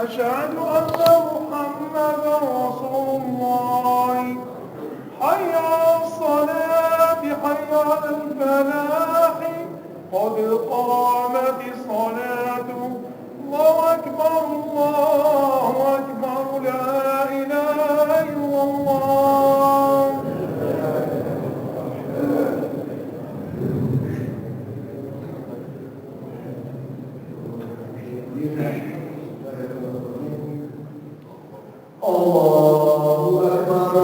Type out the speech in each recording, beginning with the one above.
أشهد أن محمدا رسول الله. حي على الصلاة حي على الفلاح قد قامت الصلاة. الله أكبر الله أكبر لا إله إلا الله. الله أكبر.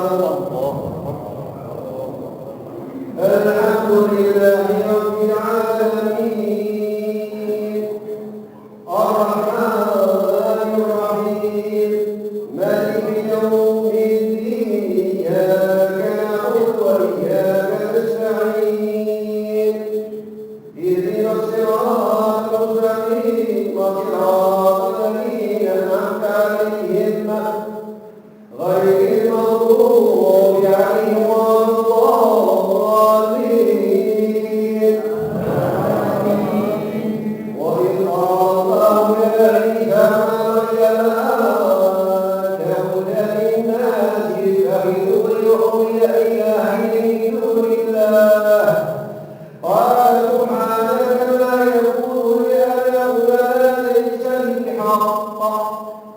الحمد لله رب العالمين الرحمن الرحيم مالك يوم الدين إياك نعبد وإياك نستعين اهدنا الصراط المستقيم صراط الذين أنعمت عليهم غير المغضوب عليهم ولا الضالين. وإذ قال الله يا عيسى ابن مريم أنت للناس اتخذوني وأمي إلهين من دون الله قال سبحانك ما يكون لي أن أقول ما ليس لي حق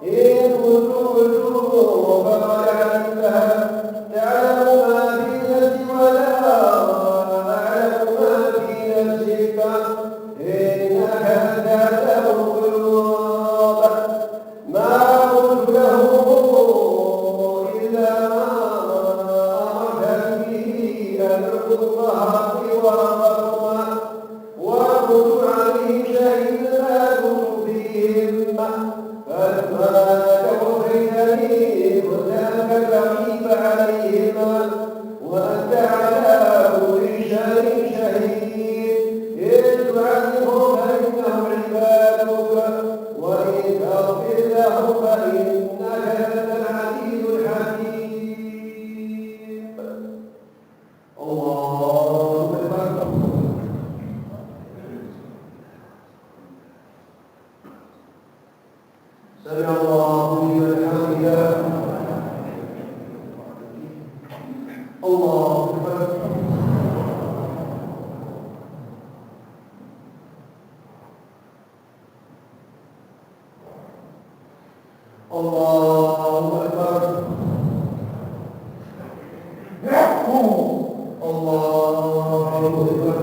إن كنت قلته فقد علمته تعلم ما في نفسي ولا أعلم ما في نفسك إنك تعلم القلوب. ما قلت له إلا ما أمرتني به أن اعبد الله وربكما وكنت عليهم شهيدا ما كنت فيهم فلما توفيتني كنت أنت الرقيب عليهما وأنت على كل شيء شهيد. إن تعذبهم فإنهم عبادك وإن تغفر لهم فإنك أنت العزيز الحكيم. الله أكبر. سمع الله لمن حمده. الله أكبر. الله أكبر. الله أكبر.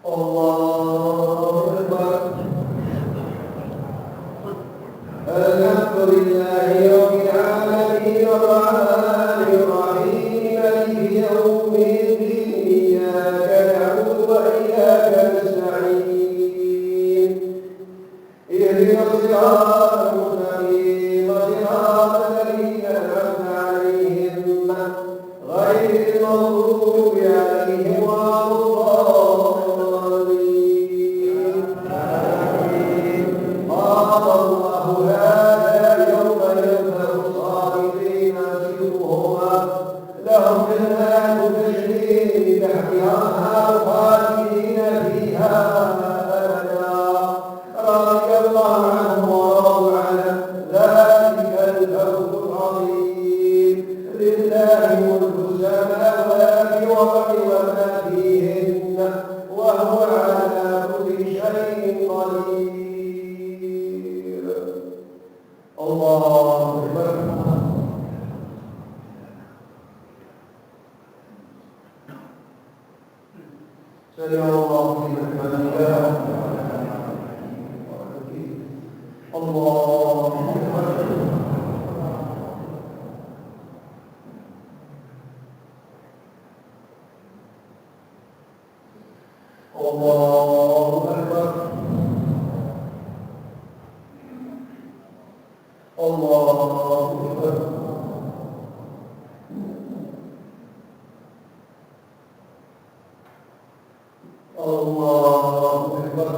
الله أكبر. الحمد لله رب العالمين الرحمن الرحيم مالك يوم الدين إياك نعبد وإياك نستعين اهدنا الصراط المستقيم صراط الذين أنعمت عليهم غير المغضوب عليهم ولا الضالين. قال الله هذا يوم ينفع الصادقين صدقهما لهم جنات تجري من تحتها الأنهار خالدين فيها أبدا رضي الله عنهم ورضوا عنه ذلك الفوز العظيم. لله ملك السماوات والأرض وما فيهن وهو على كل شيء قدير. الله أكبر. سمع الله لمن حمده. الله أكبر. الله أكبر. الله أكبر. الله أكبر.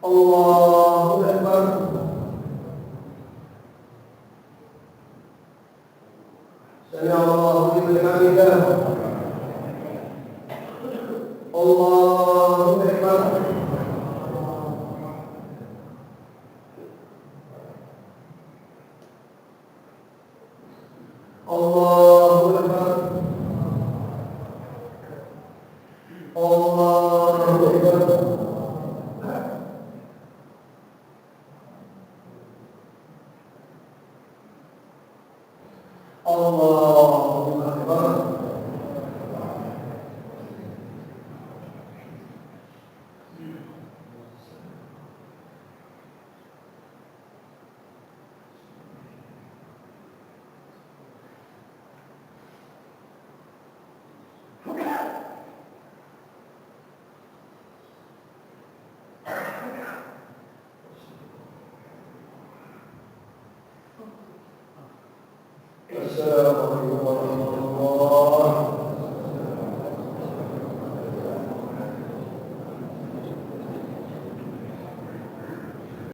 الله أكبر. سمع الله لمن حمده. الله أكبر. الله أكبر. الله أكبر. الله أكبر. السلام عليكم ورحمة الله.